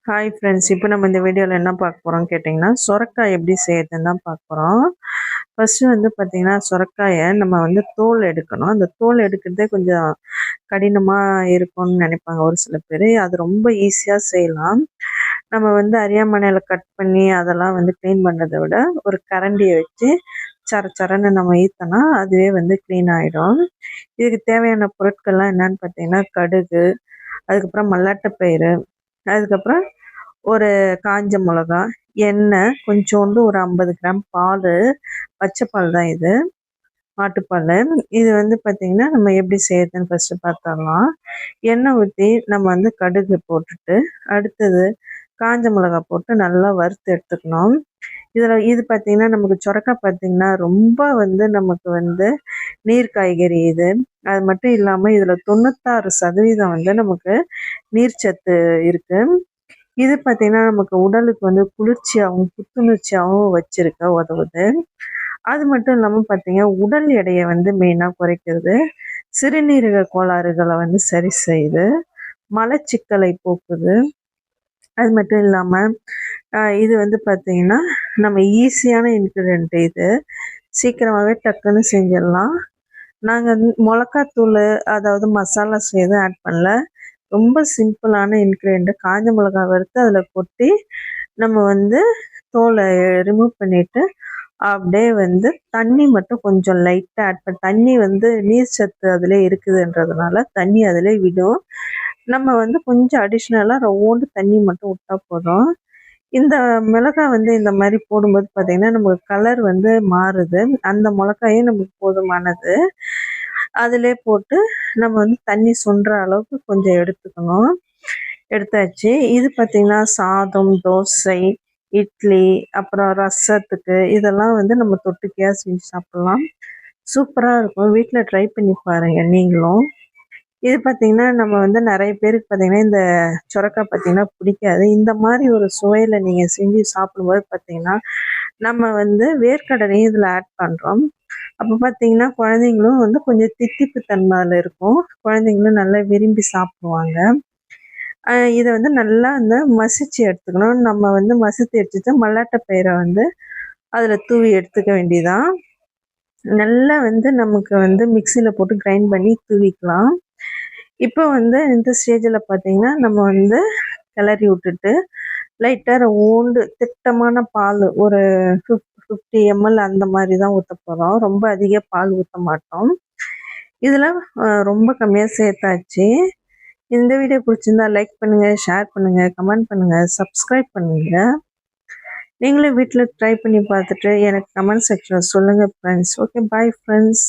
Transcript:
Hi friends, இப்போ நம்ம இந்த வீடியோவில் என்ன பார்க்க போகிறோம் கேட்டிங்கன்னா, சுரக்காய் எப்படி செய்யறதுன்னு தான் பார்க்க போகிறோம். ஃபஸ்ட்டு வந்து பார்த்திங்கன்னா, சுரக்காயை நம்ம வந்து தோல் எடுக்கணும். அந்த தோல் எடுக்கிறதே கொஞ்சம் கடினமாக இருக்கும்னு நினைப்பாங்க ஒரு சில பேர். அது ரொம்ப ஈஸியாக செய்யலாம். நம்ம வந்து அரியாமனையில் கட் பண்ணி அதெல்லாம் வந்து க்ளீன் பண்ணுறதை விட ஒரு கரண்டியை வச்சு சரன்னு நம்ம ஈத்தனா அதுவே வந்து க்ளீன் ஆகிடும். இதுக்கு தேவையான பொருட்கள்லாம் என்னன்னு பார்த்தீங்கன்னா, கடுகு, அதுக்கப்புறம் மல்லாட்டப்பயிறு, அதுக்கப்புறம் ஒரு காஞ்ச மிளகா, எண்ணெய், கொஞ்சோண்டு ஒரு 50 கிராம் பால், பச்சை பால் தான் இது, மாட்டுப்பால். இது வந்து பார்த்திங்கன்னா நம்ம எப்படி செய்யறதுன்னு ஃபஸ்ட்டு பார்த்துடலாம். எண்ணெய் ஊற்றி நம்ம வந்து கடுகு போட்டுட்டு, அடுத்தது காஞ்ச மிளகா போட்டு நல்லா வறுத்து எடுத்துக்கணும். இது பார்த்திங்கன்னா நமக்கு சுரக்காய் பார்த்திங்கன்னா ரொம்ப வந்து நமக்கு வந்து நீர் காய்கறி இது. அது மட்டும் இல்லாமல் இதில் 96% வந்து நமக்கு நீர்ச்சத்து இருக்குது. இது பார்த்திங்கன்னா நமக்கு உடலுக்கு வந்து குளிர்ச்சியாகவும் புத்துணர்ச்சியாகவும் வச்சிருக்க உதவுது. அது மட்டும் இல்லாமல் பார்த்திங்கன்னா உடல் எடையை வந்து மெயினாக குறைக்கிறது, சிறுநீரக கோளாறுகளை வந்து சரி செய்யுது, மலச்சிக்கலை போக்குது. அது மட்டும் இல்லாமல் இது வந்து பார்த்திங்கன்னா நம்ம ஈஸியான இன்க்ரீடியன்ட். இது சீக்கிரமாகவே டக்குன்னு செஞ்சிடலாம். நாங்கள் மிளகாத்தூள் அதாவது மசாலாஸ் எதுவும் ஆட் பண்ணல. ரொம்ப சிம்பிளான இன்க்ரீடியன்ட். காஞ்ச மிளகா வறுத்து அதில் கொட்டி நம்ம வந்து தோலை ரிமூவ் பண்ணிவிட்டு அப்படியே வந்து தண்ணி மட்டும் கொஞ்சம் லைட்டாக ஆட் பண்ணி, தண்ணி வந்து நீர் சத்து அதிலே இருக்குதுன்றதுனால தண்ணி அதிலே விடும். நம்ம வந்து கொஞ்சம் அடிஷ்னலாக ரவ்வோண்டு தண்ணி மட்டும் விட்டால் போதும். இந்த மிளகாய் வந்து இந்த மாதிரி போடும்போது பார்த்திங்கன்னா நமக்கு கலர் வந்து மாறுது. அந்த மிளகாயே நமக்கு போதுமானது. அதிலே போட்டு நம்ம வந்து தண்ணி சுண்டுற அளவுக்கு கொஞ்சம் எடுத்துக்கணும். எடுத்தாச்சு. இது பார்த்திங்கன்னா சாதம், தோசை, இட்லி, அப்புறம் ரசத்துக்கு இதெல்லாம் வந்து நம்ம தொட்டுக்கையாக செஞ்சு சாப்பிட்லாம். சூப்பராக இருக்கும். வீட்டில் ட்ரை பண்ணி பாருங்கள் நீங்களும். இது பார்த்திங்கன்னா நம்ம வந்து நிறைய பேருக்கு பார்த்திங்கன்னா இந்த சுரக்காய் பார்த்திங்கன்னா பிடிக்காது. இந்த மாதிரி ஒரு சுவையில் நீங்கள் செஞ்சு சாப்பிடும்போது பார்த்திங்கன்னா நம்ம வந்து வேர்க்கடலையும் இதில் ஆட் பண்ணுறோம். அப்போ பார்த்திங்கன்னா குழந்தைங்களும் வந்து கொஞ்சம் தித்திப்பு தன்மை அதில் இருக்கும். குழந்தைங்களும் நல்லா விரும்பி சாப்பிடுவாங்க. இதை வந்து நல்லா வந்து மசிச்சு எடுத்துக்கணும். நம்ம வந்து மசித்து எடுத்துட்டு மல்லாட்டப்பயிரை வந்து அதில் தூவி எடுத்துக்க வேண்டியதான். நல்லா வந்து நமக்கு வந்து மிக்சியில் போட்டு கிரைண்ட் பண்ணி தூவிக்கலாம். இப்போ வந்து இந்த ஸ்டேஜில் பார்த்திங்கன்னா நம்ம வந்து கிளறி விட்டுட்டு லைட்டாக ஓண்டு திட்டமான பால் ஒரு 50 ml அந்த மாதிரி தான் ஊற்ற போகிறோம். ரொம்ப அதிக பால் ஊற்ற மாட்டோம். இதில் ரொம்ப கம்மியாக சேர்த்தாச்சு. இந்த வீடியோ பிடிச்சிருந்தா லைக் பண்ணுங்கள், ஷேர் பண்ணுங்கள், கமெண்ட் பண்ணுங்கள், சப்ஸ்கிரைப் பண்ணுங்கள். நீங்களும் வீட்டில் ட்ரை பண்ணி பார்த்துட்டு எனக்கு கமெண்ட் செக்ஷனில் சொல்லுங்கள் ஃப்ரெண்ட்ஸ். Okay, bye friends.